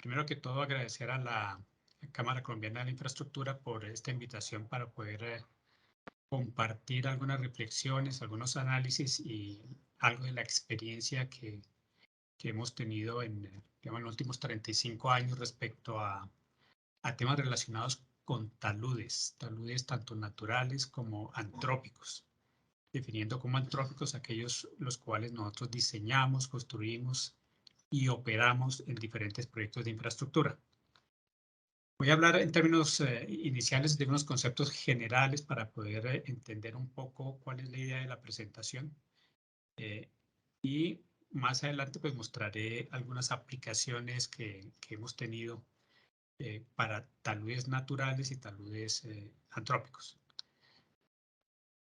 Primero que todo, agradecer a la Cámara Colombiana de la Infraestructura por esta invitación para poder compartir algunas reflexiones, algunos análisis y algo de la experiencia que hemos tenido en los últimos 35 años respecto a temas relacionados con taludes tanto naturales como antrópicos, definiendo como antrópicos aquellos los cuales nosotros diseñamos, construimos y operamos en diferentes proyectos de infraestructura. Voy a hablar en términos iniciales de unos conceptos generales para poder entender un poco cuál es la idea de la presentación. Y más adelante pues mostraré algunas aplicaciones que hemos tenido para taludes naturales y taludes antrópicos.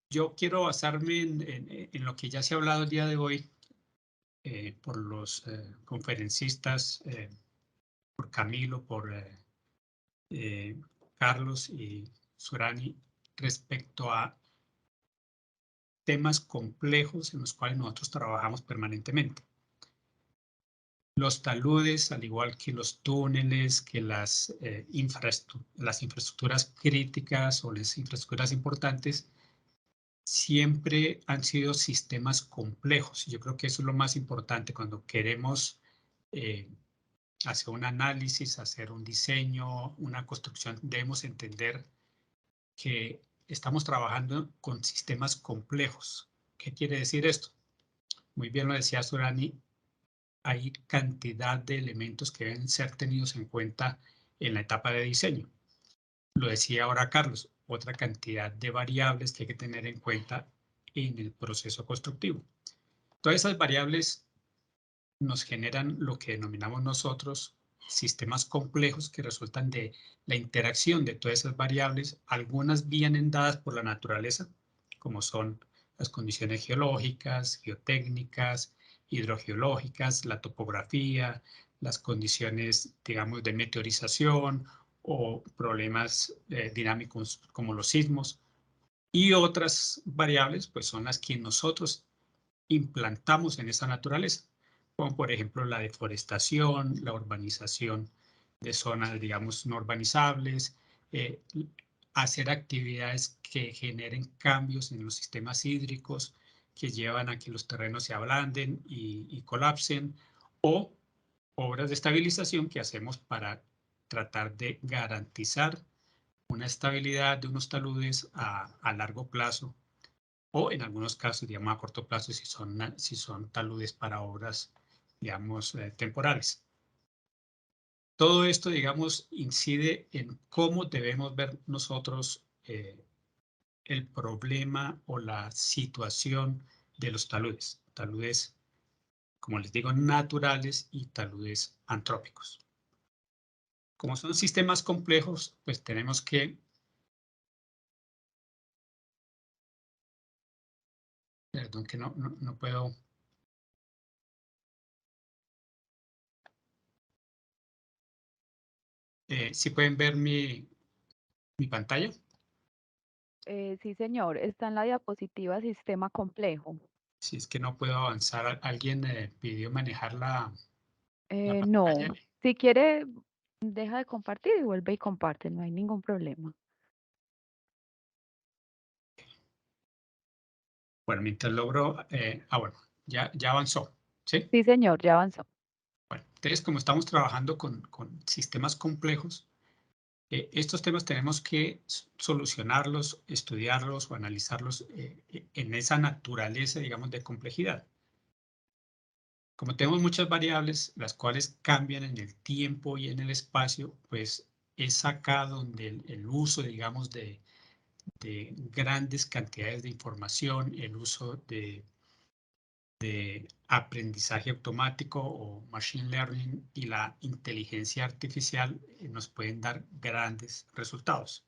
Yo quiero basarme en lo que ya se ha hablado el día de hoy por los conferencistas, por Camilo, por Carlos y Surani, respecto a temas complejos en los cuales nosotros trabajamos permanentemente. Los taludes, al igual que los túneles, que las infraestructuras críticas o las infraestructuras importantes, siempre han sido sistemas complejos. Yo creo que eso es lo más importante cuando queremos hacer un análisis, hacer un diseño, una construcción. Debemos entender que estamos trabajando con sistemas complejos. ¿Qué quiere decir esto? Muy bien lo decía Surani, hay cantidad de elementos que deben ser tenidos en cuenta en la etapa de diseño. Lo decía ahora Carlos, otra cantidad de variables que hay que tener en cuenta en el proceso constructivo. Todas esas variables nos generan lo que denominamos nosotros sistemas complejos que resultan de la interacción de todas esas variables. Algunas vienen dadas por la naturaleza, como son las condiciones geológicas, geotécnicas, hidrogeológicas, la topografía, las condiciones, digamos, de meteorización o problemas dinámicos como los sismos. Y otras variables, pues son las que nosotros implantamos en esa naturaleza, como por ejemplo la deforestación, la urbanización de zonas, digamos, no urbanizables, hacer actividades que generen cambios en los sistemas hídricos que llevan a que los terrenos se ablanden y colapsen, o obras de estabilización que hacemos para tratar de garantizar una estabilidad de unos taludes a largo plazo, o en algunos casos, digamos, a corto plazo si son taludes para obras, digamos, temporales. Todo esto, digamos, incide en cómo debemos ver nosotros el problema o la situación de los taludes. Taludes, como les digo, naturales y taludes antrópicos. Como son sistemas complejos, pues tenemos que... Perdón que no puedo... ¿Sí pueden ver mi pantalla? Sí, señor, está en la diapositiva sistema complejo. Si es que no puedo avanzar, alguien pidió manejar la No, pantalla. si quiere, deja de compartir y vuelve y comparte, no hay ningún problema. Bueno, mientras logro, bueno, ya avanzó, ¿sí? Sí, señor, ya avanzó. Bueno, entonces como estamos trabajando con sistemas complejos, estos temas tenemos que solucionarlos, estudiarlos o analizarlos en esa naturaleza, digamos, de complejidad. Como tenemos muchas variables, las cuales cambian en el tiempo y en el espacio, pues es acá donde el uso, digamos, de grandes cantidades de información, el uso de aprendizaje automático o machine learning y la inteligencia artificial nos pueden dar grandes resultados.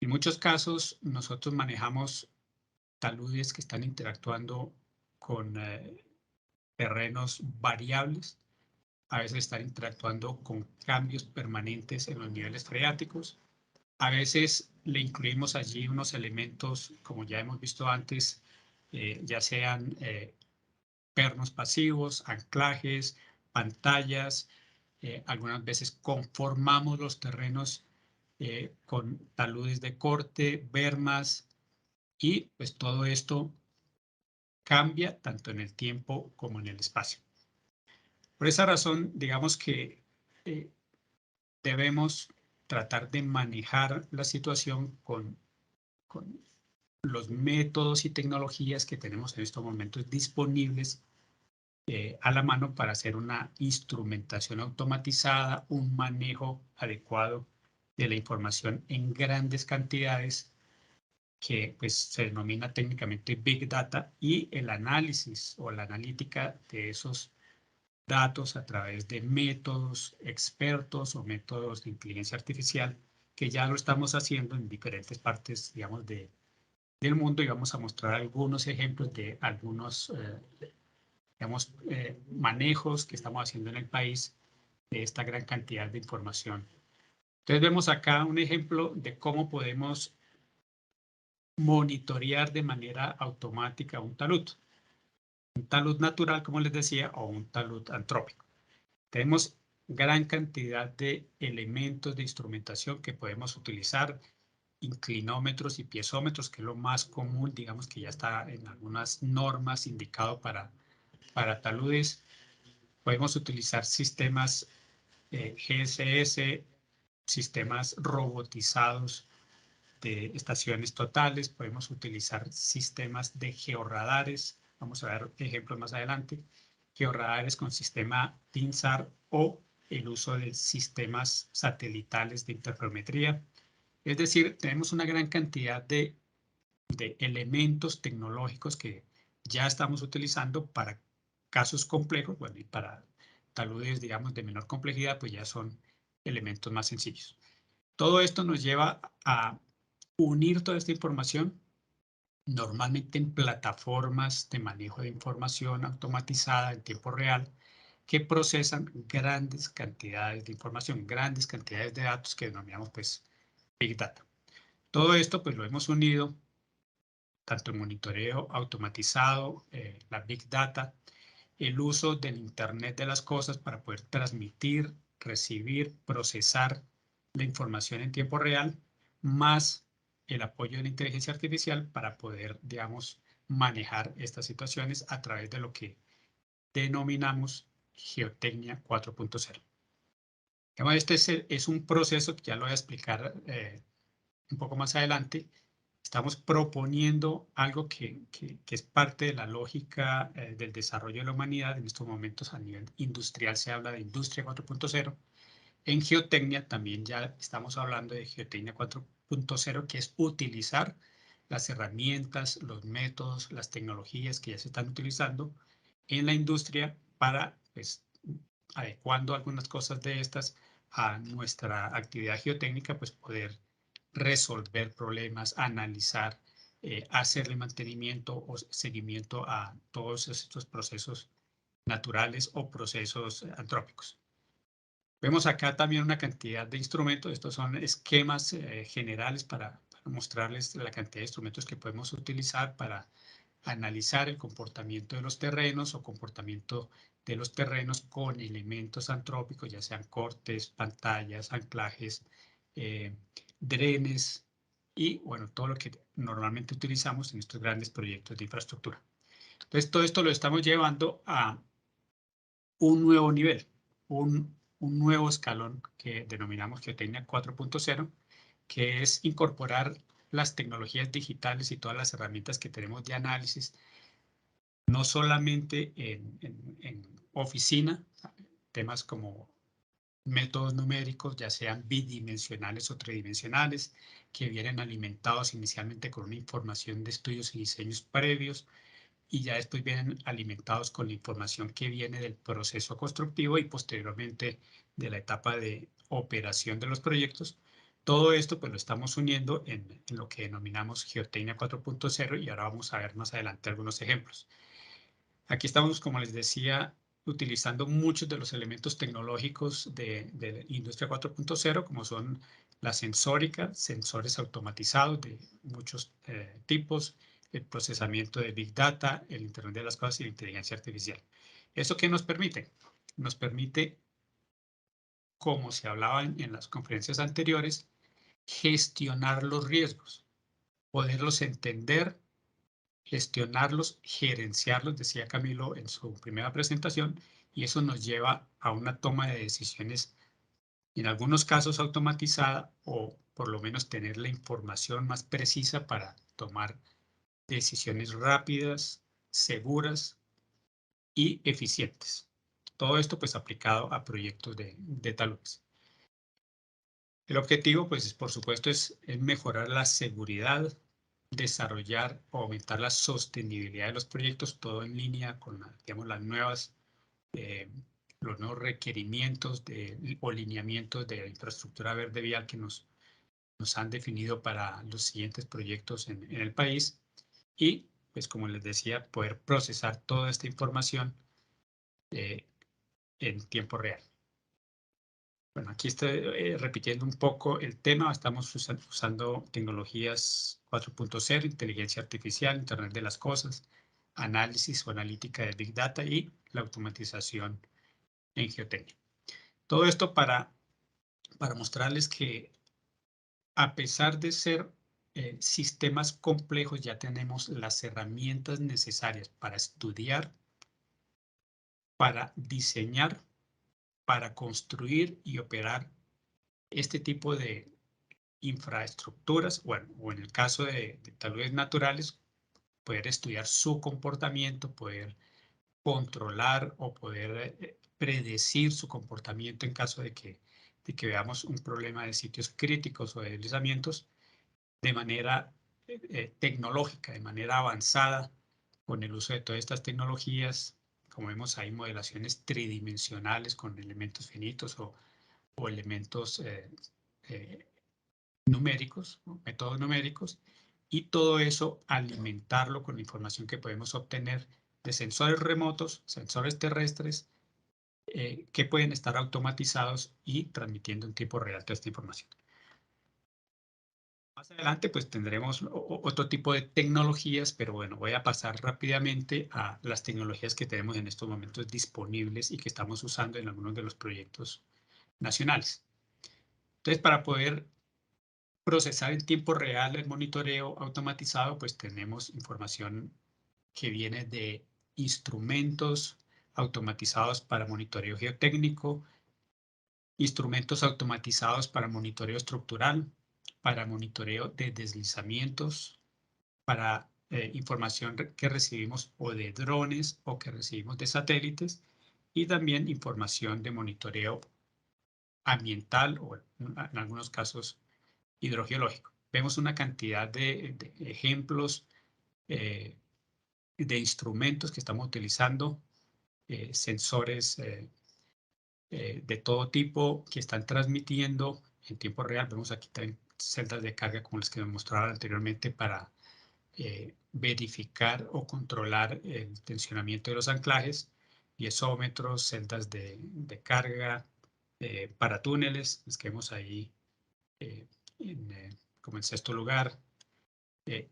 En muchos casos, nosotros manejamos taludes que están interactuando con terrenos variables, a veces están interactuando con cambios permanentes en los niveles freáticos. A veces le incluimos allí unos elementos, como ya hemos visto antes, ya sean pernos pasivos, anclajes, pantallas, algunas veces conformamos los terrenos con taludes de corte, bermas, y pues todo esto cambia tanto en el tiempo como en el espacio. Por esa razón, digamos que debemos tratar de manejar la situación con los métodos y tecnologías que tenemos en estos momentos disponibles a la mano para hacer una instrumentación automatizada, un manejo adecuado de la información en grandes cantidades que pues, se denomina técnicamente Big Data, y el análisis o la analítica de esos datos a través de métodos expertos o métodos de inteligencia artificial, que ya lo estamos haciendo en diferentes partes, digamos, del mundo, y vamos a mostrar algunos ejemplos de algunos, digamos, manejos que estamos haciendo en el país de esta gran cantidad de información. Entonces vemos acá un ejemplo de cómo podemos monitorear de manera automática un talud natural, como les decía, o un talud antrópico. Tenemos gran cantidad de elementos de instrumentación que podemos utilizar, inclinómetros y piezómetros, que es lo más común, digamos que ya está en algunas normas indicado para taludes. Podemos utilizar sistemas GSS, sistemas robotizados de estaciones totales, podemos utilizar sistemas de georradares, vamos a ver ejemplos más adelante, georradares con sistema TINSAR o el uso de sistemas satelitales de interferometría. Es decir, tenemos una gran cantidad de elementos tecnológicos que ya estamos utilizando para casos complejos, bueno, y para taludes, digamos, de menor complejidad, pues ya son elementos más sencillos. Todo esto nos lleva a unir toda esta información, normalmente en plataformas de manejo de información automatizada en tiempo real, que procesan grandes cantidades de información, grandes cantidades de datos que denominamos pues Big Data. Todo esto pues lo hemos unido, tanto el monitoreo automatizado, la Big Data, el uso del Internet de las cosas para poder transmitir, recibir, procesar la información en tiempo real, más el apoyo de la inteligencia artificial para poder, digamos, manejar estas situaciones a través de lo que denominamos geotecnia 4.0. Este es un proceso que ya lo voy a explicar un poco más adelante. Estamos proponiendo algo que es parte de la lógica del desarrollo de la humanidad. En estos momentos a nivel industrial se habla de industria 4.0. En geotecnia también ya estamos hablando de geotecnia 4.0, que es utilizar las herramientas, los métodos, las tecnologías que ya se están utilizando en la industria para, pues, adecuando algunas cosas de estas a nuestra actividad geotécnica, pues poder resolver problemas, analizar, hacerle mantenimiento o seguimiento a todos estos procesos naturales o procesos antrópicos. Vemos acá también una cantidad de instrumentos. Estos son esquemas generales para mostrarles la cantidad de instrumentos que podemos utilizar para analizar el comportamiento de los terrenos o comportamiento de los terrenos con elementos antrópicos, ya sean cortes, pantallas, anclajes, drenes y, bueno, todo lo que normalmente utilizamos en estos grandes proyectos de infraestructura. Entonces, todo esto lo estamos llevando a un nuevo nivel, un nuevo escalón que denominamos Geotecnia 4.0, que es incorporar las tecnologías digitales y todas las herramientas que tenemos de análisis, no solamente en oficina, temas como métodos numéricos, ya sean bidimensionales o tridimensionales, que vienen alimentados inicialmente con una información de estudios y diseños previos, y ya después vienen alimentados con la información que viene del proceso constructivo y posteriormente de la etapa de operación de los proyectos. Todo esto pues lo estamos uniendo en lo que denominamos Geotecnia 4.0, y ahora vamos a ver más adelante algunos ejemplos. Aquí estamos, como les decía, utilizando muchos de los elementos tecnológicos de Industria 4.0, como son la sensórica, sensores automatizados de muchos tipos, el procesamiento de Big Data, el Internet de las Cosas y la inteligencia artificial. ¿Eso qué nos permite? Nos permite como se hablaba en las conferencias anteriores, gestionar los riesgos, poderlos entender, gestionarlos, gerenciarlos, decía Camilo en su primera presentación, y eso nos lleva a una toma de decisiones, en algunos casos automatizada, o por lo menos tener la información más precisa para tomar decisiones rápidas, seguras y eficientes. Todo esto pues aplicado a proyectos de taludes. El objetivo pues por supuesto es mejorar la seguridad, desarrollar o aumentar la sostenibilidad de los proyectos, todo en línea con digamos, los nuevos requerimientos o lineamientos de infraestructura verde vial que nos han definido para los siguientes proyectos en el país. Y, pues como les decía, poder procesar toda esta información en tiempo real. Bueno, aquí estoy repitiendo un poco el tema. Estamos usando tecnologías 4.0, inteligencia artificial, Internet de las cosas, análisis o analítica de Big Data y la automatización en geotecnia. Todo esto para mostrarles que a pesar de ser sistemas complejos, ya tenemos las herramientas necesarias para estudiar, para diseñar, para construir y operar este tipo de infraestructuras, bueno, o en el caso de taludes naturales, poder estudiar su comportamiento, poder controlar o poder predecir su comportamiento en caso de que veamos un problema de sitios críticos o de deslizamientos de manera tecnológica, de manera avanzada, con el uso de todas estas tecnologías. Como vemos, hay modelaciones tridimensionales con elementos finitos o elementos numéricos, ¿no? Métodos numéricos, y todo eso alimentarlo con la información que podemos obtener de sensores remotos, sensores terrestres, que pueden estar automatizados y transmitiendo en tiempo real toda esta información. Más adelante pues tendremos otro tipo de tecnologías, pero bueno, voy a pasar rápidamente a las tecnologías que tenemos en estos momentos disponibles y que estamos usando en algunos de los proyectos nacionales. Entonces, para poder procesar en tiempo real el monitoreo automatizado, pues tenemos información que viene de instrumentos automatizados para monitoreo geotécnico, instrumentos automatizados para monitoreo estructural, para monitoreo de deslizamientos, para información que recibimos o de drones o que recibimos de satélites, y también información de monitoreo ambiental o en algunos casos hidrogeológico. Vemos una cantidad de ejemplos de instrumentos que estamos utilizando, sensores de todo tipo que están transmitiendo en tiempo real. Vemos aquí también celdas de carga como las que me mostraba anteriormente para verificar o controlar el tensionamiento de los anclajes, piezómetros, celdas de carga para túneles, las que vemos ahí como en sexto lugar.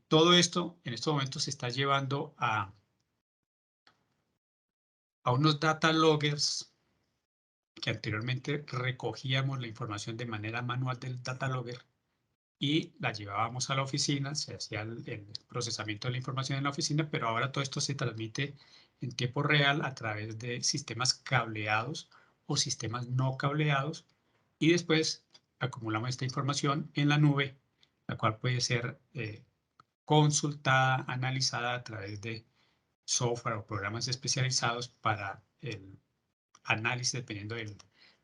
Todo esto en estos momentos se está llevando a unos data loggers que anteriormente recogíamos la información de manera manual del data logger y la llevábamos a la oficina, se hacía el procesamiento de la información en la oficina, pero ahora todo esto se transmite en tiempo real a través de sistemas cableados o sistemas no cableados, y después acumulamos esta información en la nube, la cual puede ser consultada, analizada a través de software o programas especializados para el análisis dependiendo del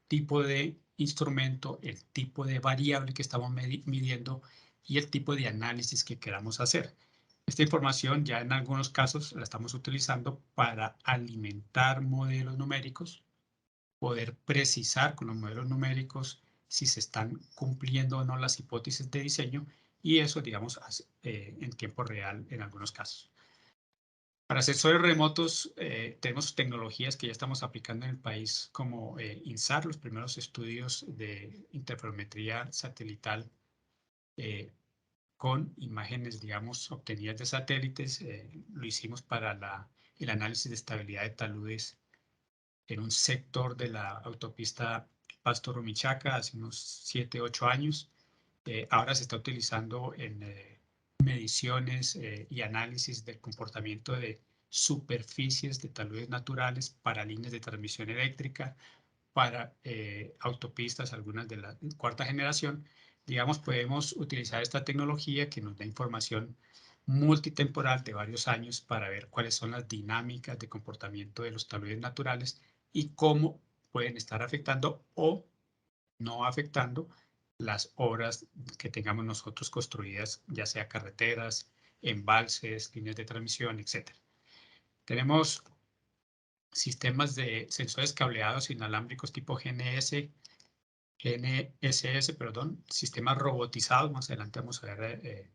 tipo de instrumento, el tipo de variable que estamos midiendo y el tipo de análisis que queramos hacer. Esta información ya en algunos casos la estamos utilizando para alimentar modelos numéricos, poder precisar con los modelos numéricos si se están cumpliendo o no las hipótesis de diseño, y eso, digamos, en tiempo real en algunos casos. Para sensores remotos tenemos tecnologías que ya estamos aplicando en el país como INSAR, los primeros estudios de interferometría satelital con imágenes, digamos, obtenidas de satélites. Lo hicimos para el análisis de estabilidad de taludes en un sector de la autopista Pasto Rumichaca hace unos 7, 8 años. Ahora se está utilizando en mediciones y análisis del comportamiento de superficies de taludes naturales para líneas de transmisión eléctrica, para autopistas, algunas de la cuarta generación. Digamos, podemos utilizar esta tecnología que nos da información multitemporal de varios años para ver cuáles son las dinámicas de comportamiento de los taludes naturales y cómo pueden estar afectando o no afectando las obras que tengamos nosotros construidas, ya sea carreteras, embalses, líneas de transmisión, etc. Tenemos sistemas de sensores cableados inalámbricos tipo GNSS, perdón, sistemas robotizados. Más adelante vamos a ver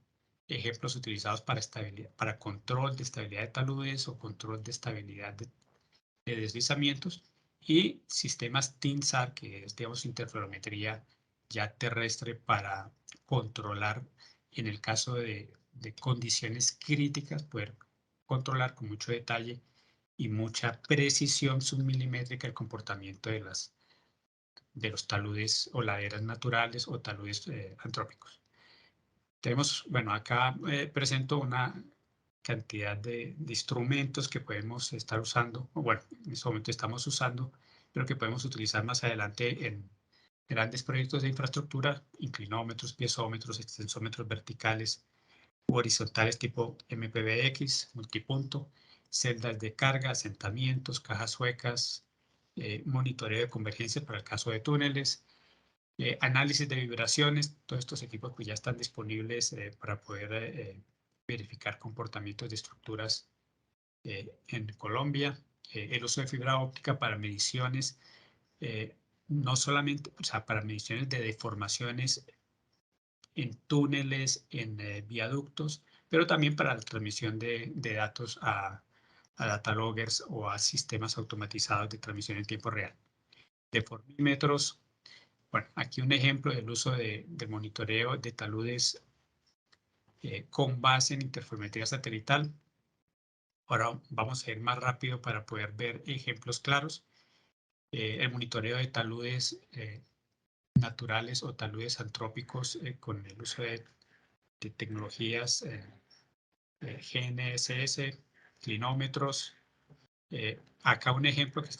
ejemplos utilizados para control de estabilidad de taludes o control de estabilidad de deslizamientos, y sistemas TINSAR, que es, digamos, interferometría ya terrestre para controlar, en el caso de condiciones críticas, poder controlar con mucho detalle y mucha precisión submilimétrica el comportamiento de los taludes o laderas naturales o taludes antrópicos. Tenemos, bueno, acá presento una cantidad de instrumentos que podemos estar usando, o bueno, en este momento estamos usando, pero que podemos utilizar más adelante en grandes proyectos de infraestructura: inclinómetros, piezómetros, extensómetros verticales u horizontales tipo MPBX, multipunto, celdas de carga, asentamientos, cajas huecas, monitoreo de convergencia para el caso de túneles, análisis de vibraciones. Todos estos equipos pues ya están disponibles para poder verificar comportamientos de estructuras en Colombia. El uso de fibra óptica para mediciones, no solamente, o sea, para mediciones de deformaciones en túneles, en viaductos, pero también para la transmisión de datos a data loggers o a sistemas automatizados de transmisión en tiempo real. Deformímetros. Bueno, aquí un ejemplo del uso del monitoreo de taludes con base en interferometría satelital. Ahora vamos a ir más rápido para poder ver ejemplos claros. El monitoreo de taludes naturales o taludes antrópicos con el uso de tecnologías GNSS, clinómetros. Acá un ejemplo que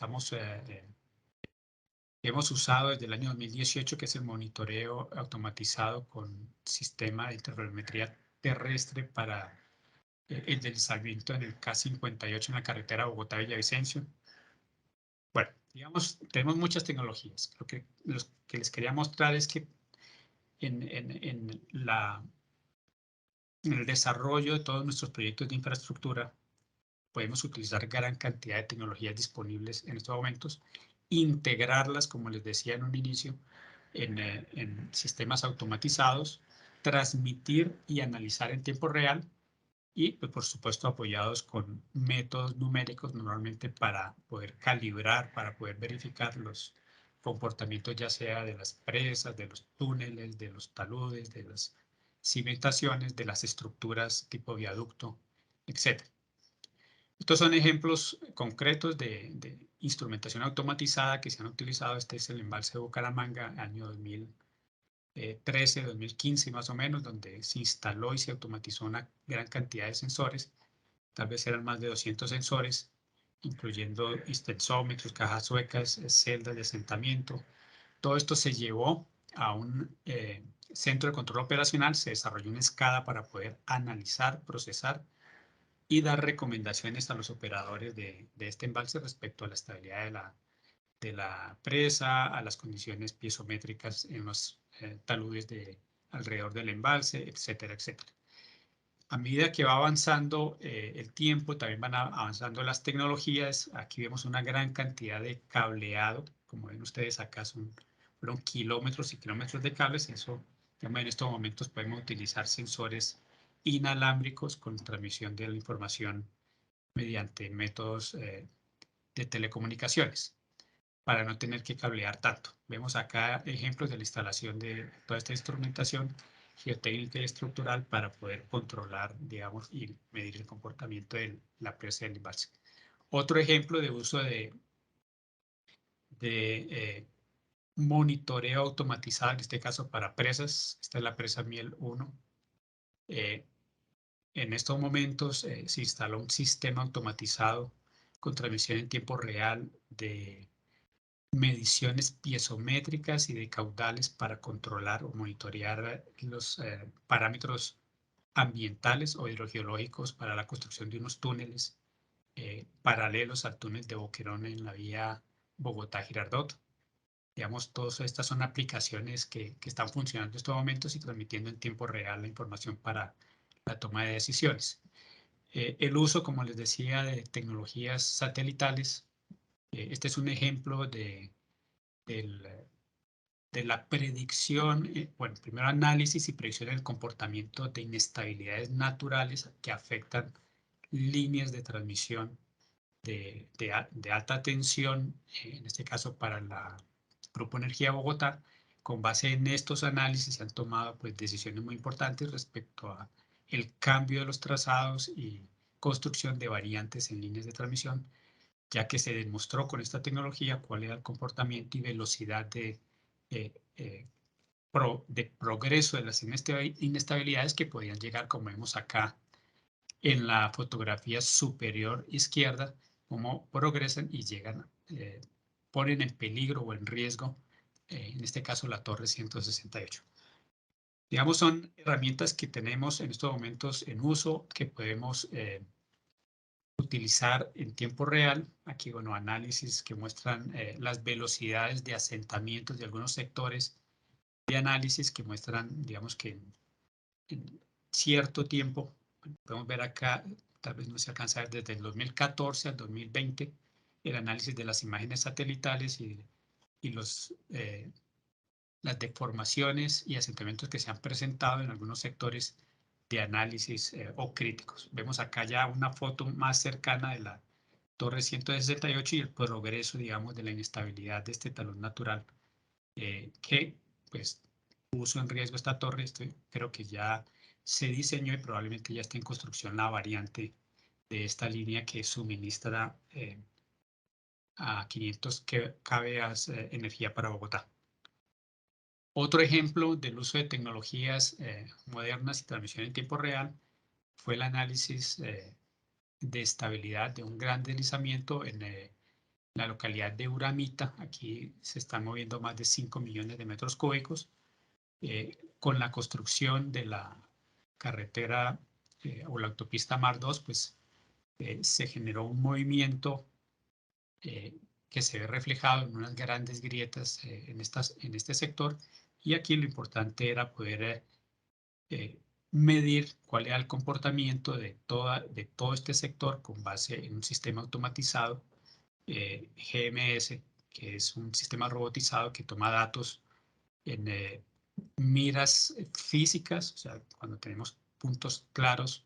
hemos usado desde el año 2018, que es el monitoreo automatizado con sistema de interferometría terrestre para el deslizamiento en el K58 en la carretera Bogotá-Villavicencio. Bueno, digamos, tenemos muchas tecnologías. Lo que les quería mostrar es que en el desarrollo de todos nuestros proyectos de infraestructura podemos utilizar gran cantidad de tecnologías disponibles en estos momentos, integrarlas, como les decía en un inicio, en sistemas automatizados, transmitir y analizar en tiempo real y, pues, por supuesto, apoyados con métodos numéricos normalmente para poder calibrar, para poder verificar los comportamientos, ya sea de las presas, de los túneles, de los taludes, de las cimentaciones, de las estructuras tipo viaducto, etc. Estos son ejemplos concretos de instrumentación automatizada que se han utilizado. Este es el embalse de Bucaramanga, año 2013, 2015 más o menos, donde se instaló y se automatizó una gran cantidad de sensores. Tal vez eran más de 200 sensores, incluyendo extensómetros, cajas suecas, celdas de asentamiento. Todo esto se llevó a un centro de control operacional, se desarrolló una escala para poder analizar, procesar y dar recomendaciones a los operadores de este embalse respecto a la estabilidad de la presa, a las condiciones piezométricas en los taludes alrededor del embalse, etcétera, etcétera. A medida que va avanzando el tiempo, también van avanzando las tecnologías. Aquí vemos una gran cantidad de cableado. Como ven ustedes acá, fueron kilómetros y kilómetros de cables. Eso, en estos momentos podemos utilizar sensores inalámbricos con transmisión de la información mediante métodos de telecomunicaciones para no tener que cablear tanto. Vemos acá ejemplos de la instalación de toda esta instrumentación geotécnica y estructural para poder controlar, digamos, y medir el comportamiento de la presa del embalse. Otro ejemplo de uso de monitoreo automatizado, en este caso para presas. Esta es la presa Miel 1. En estos momentos se instaló un sistema automatizado con transmisión en tiempo real de mediciones piezométricas y de caudales para controlar o monitorear los parámetros ambientales o hidrogeológicos para la construcción de unos túneles paralelos al túnel de Boquerón en la vía Bogotá-Girardot. Digamos, todas estas son aplicaciones que están funcionando en estos momentos y transmitiendo en tiempo real la información para la toma de decisiones. El uso, como les decía, de tecnologías satelitales. Este es un ejemplo de la predicción, bueno, primero análisis y predicción del comportamiento de inestabilidades naturales que afectan líneas de transmisión de alta tensión, en este caso para la Grupo Energía Bogotá. Con base en estos análisis se han tomado pues, decisiones muy importantes respecto a el cambio de los trazados y construcción de variantes en líneas de transmisión, ya que se demostró con esta tecnología cuál era el comportamiento y velocidad de progreso de las inestabilidades que podían llegar, como vemos acá en la fotografía superior izquierda, cómo progresan y llegan, ponen en peligro o en riesgo, en este caso la torre 168. Digamos, son herramientas que tenemos en estos momentos en uso, que podemos utilizar en tiempo real. Aquí, bueno, análisis que muestran las velocidades de asentamientos de algunos sectores de análisis que muestran, digamos que en cierto tiempo, podemos ver acá, tal vez no se alcanza a ver desde el 2014 al 2020, el análisis de las imágenes satelitales y las deformaciones y asentamientos que se han presentado en algunos sectores de análisis o críticos. Vemos acá ya una foto más cercana de la torre 168 y el progreso, digamos, de la inestabilidad de este talón natural que, pues, puso en riesgo esta torre. Creo que ya se diseñó y probablemente ya está en construcción la variante de esta línea que suministra a 500 kVA energía para Bogotá. Otro ejemplo del uso de tecnologías modernas y transmisión en tiempo real fue el análisis de estabilidad de un gran deslizamiento en la localidad de Uramita. Aquí se están moviendo más de 5 millones de metros cúbicos. Con la construcción de la carretera o la autopista Mar 2, pues se generó un movimiento que se ve reflejado en unas grandes grietas en este sector, y aquí lo importante era poder medir cuál era el comportamiento de todo este sector con base en un sistema automatizado GMS, que es un sistema robotizado que toma datos en miras físicas, o sea, cuando tenemos puntos claros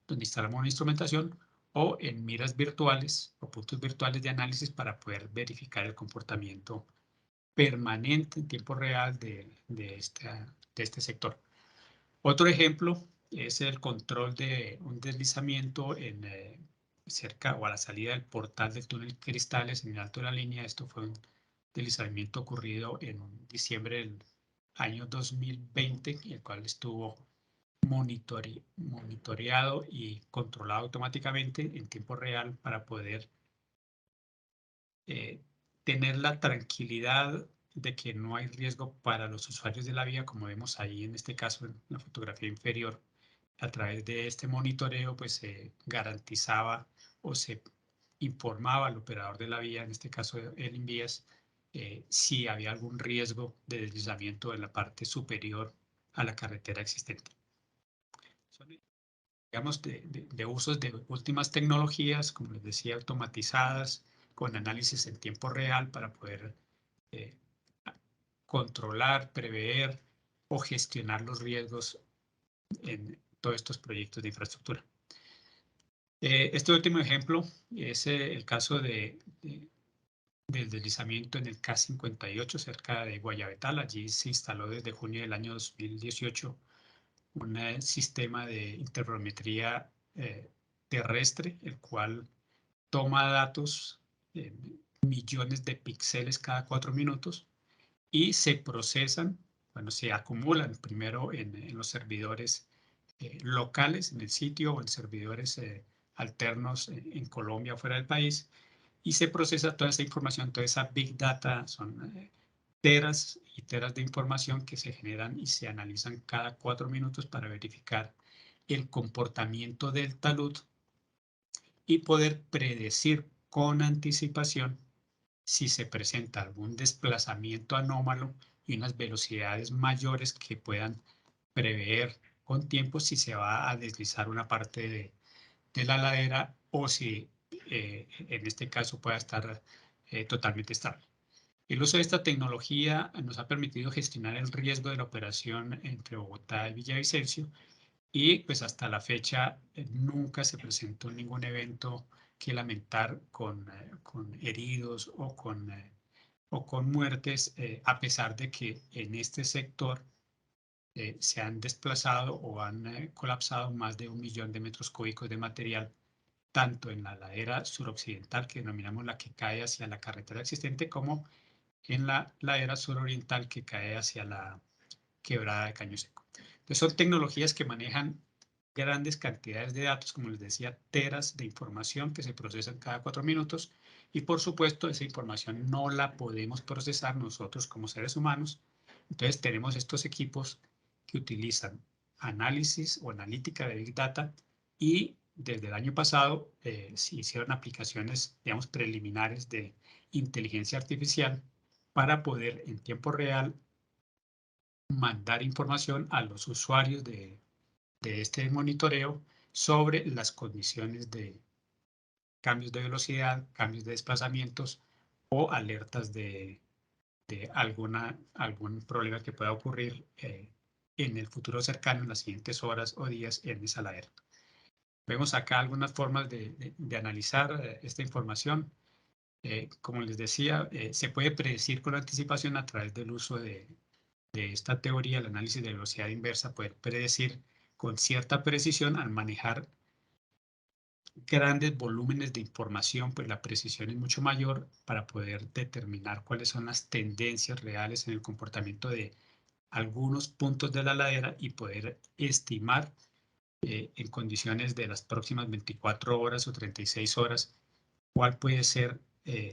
donde instalamos una instrumentación, o en miras virtuales o puntos virtuales de análisis para poder verificar el comportamiento permanente en tiempo real de este sector. Otro ejemplo es el control de un deslizamiento cerca o a la salida del portal del túnel Cristales en el alto de la línea. Esto fue un deslizamiento ocurrido en diciembre del año 2020, el cual estuvo monitoreado y controlado automáticamente en tiempo real para poder tener la tranquilidad de que no hay riesgo para los usuarios de la vía, como vemos ahí en este caso en la fotografía inferior. A través de este monitoreo pues se garantizaba o se informaba al operador de la vía, en este caso el Invías, si había algún riesgo de deslizamiento en la parte superior a la carretera existente. Son, digamos, de usos de últimas tecnologías, como les decía, automatizadas, con análisis en tiempo real para poder eh, controlar, prever o gestionar los riesgos en todos estos proyectos de infraestructura. Este último ejemplo es el caso del deslizamiento en el K58 cerca de Guayabetal. Allí se instaló desde junio del año 2018 un sistema de interferometría terrestre, el cual toma datos, millones de píxeles cada 4 minutos, y se procesan, bueno, se acumulan primero en los servidores locales, en el sitio o en servidores alternos en Colombia o fuera del país, y se procesa toda esa información, toda esa Big Data, son teras y teras de información que se generan y se analizan cada 4 minutos para verificar el comportamiento del talud y poder predecir con anticipación si se presenta algún desplazamiento anómalo y unas velocidades mayores que puedan prever con tiempo si se va a deslizar una parte de la ladera o si en este caso pueda estar totalmente estable. El uso de esta tecnología nos ha permitido gestionar el riesgo de la operación entre Bogotá y Villavicencio y pues hasta la fecha nunca se presentó ningún evento que lamentar con heridos o con muertes, a pesar de que en este sector se han desplazado o han colapsado más de 1 millón de metros cúbicos de material, tanto en la ladera suroccidental, que denominamos la que cae hacia la carretera existente, como en la ladera suroriental que cae hacia la quebrada de Caño Seco. Entonces son tecnologías que manejan grandes cantidades de datos, como les decía, teras de información que se procesan cada 4 minutos y por supuesto esa información no la podemos procesar nosotros como seres humanos. Entonces tenemos estos equipos que utilizan análisis o analítica de Big Data y desde el año pasado se hicieron aplicaciones, digamos, preliminares de inteligencia artificial para poder en tiempo real mandar información a los usuarios de este monitoreo sobre las condiciones de cambios de velocidad, cambios de desplazamientos o alertas de algún problema que pueda ocurrir en el futuro cercano, en las siguientes horas o días en esa ladera. Vemos acá algunas formas de analizar esta información. Como les decía, se puede predecir con anticipación a través del uso de esta teoría, el análisis de velocidad inversa, poder predecir con cierta precisión al manejar grandes volúmenes de información, pues la precisión es mucho mayor para poder determinar cuáles son las tendencias reales en el comportamiento de algunos puntos de la ladera y poder estimar en condiciones de las próximas 24 horas o 36 horas cuál puede ser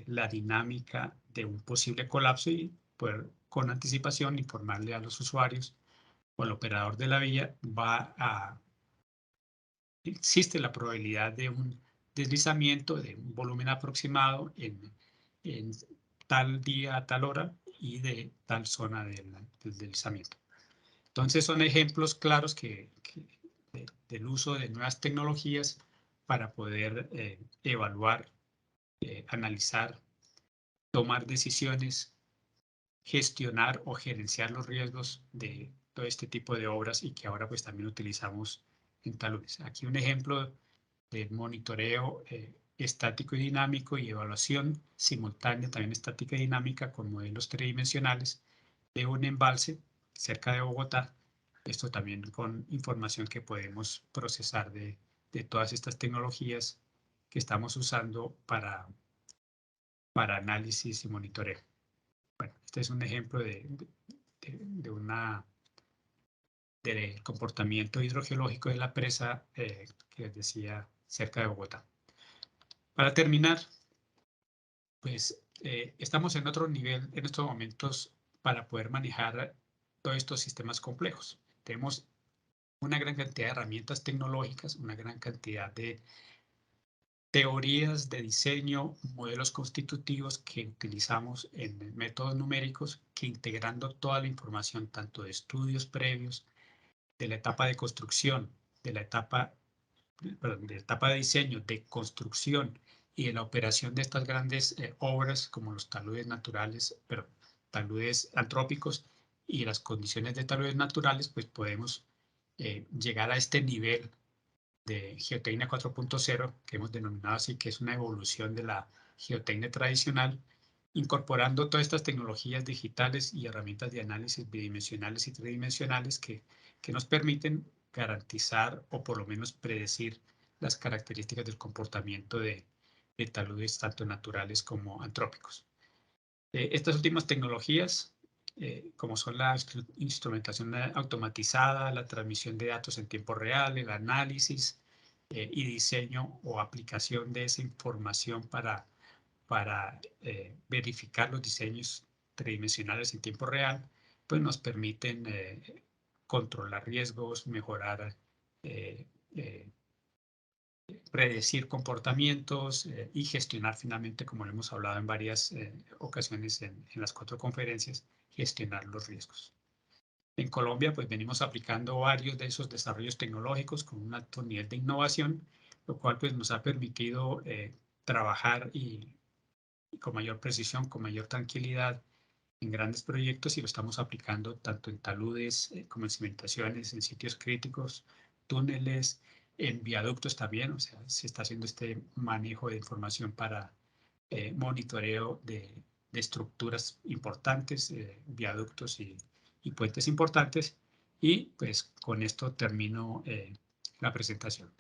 la dinámica de un posible colapso y poder con anticipación informarle a los usuarios o al operador de la vía existe la probabilidad de un deslizamiento de un volumen aproximado en tal día a tal hora y de tal zona del deslizamiento. Entonces son ejemplos claros del uso de nuevas tecnologías para poder evaluar, analizar, tomar decisiones, gestionar o gerenciar los riesgos de todo este tipo de obras y que ahora pues también utilizamos en taludes. Aquí un ejemplo de monitoreo estático y dinámico y evaluación simultánea, también estática y dinámica con modelos tridimensionales de un embalse cerca de Bogotá. Esto también con información que podemos procesar de todas estas tecnologías que estamos usando para análisis y monitoreo. Bueno, este es un ejemplo del comportamiento hidrogeológico de la presa que les decía cerca de Bogotá. Para terminar, pues estamos en otro nivel en estos momentos para poder manejar todos estos sistemas complejos. Tenemos una gran cantidad de herramientas tecnológicas, una gran cantidad de teorías de diseño, modelos constitutivos que utilizamos en métodos numéricos que integrando toda la información, tanto de estudios previos, de la etapa de construcción, de la etapa de diseño, de construcción y de la operación de estas grandes obras como los taludes naturales, pero taludes antrópicos y las condiciones de taludes naturales, pues podemos llegar a este nivel de geotecnia 4.0 que hemos denominado así, que es una evolución de la geotecnia tradicional, incorporando todas estas tecnologías digitales y herramientas de análisis bidimensionales y tridimensionales que nos permiten garantizar o por lo menos predecir las características del comportamiento de taludes tanto naturales como antrópicos. Estas últimas tecnologías como son la instrumentación automatizada, la transmisión de datos en tiempo real, el análisis y diseño o aplicación de esa información para verificar los diseños tridimensionales en tiempo real, pues nos permiten controlar riesgos, mejorar, eh, eh, predecir comportamientos y gestionar finalmente, como lo hemos hablado en varias ocasiones en las 4 conferencias, gestionar los riesgos. En Colombia, pues venimos aplicando varios de esos desarrollos tecnológicos con un alto nivel de innovación, lo cual pues nos ha permitido trabajar y con mayor precisión, con mayor tranquilidad en grandes proyectos y lo estamos aplicando tanto en taludes como en cimentaciones, en sitios críticos, túneles, en viaductos también, o sea, se está haciendo este manejo de información para monitoreo de estructuras importantes, viaductos y puentes importantes. Y pues con esto termino la presentación.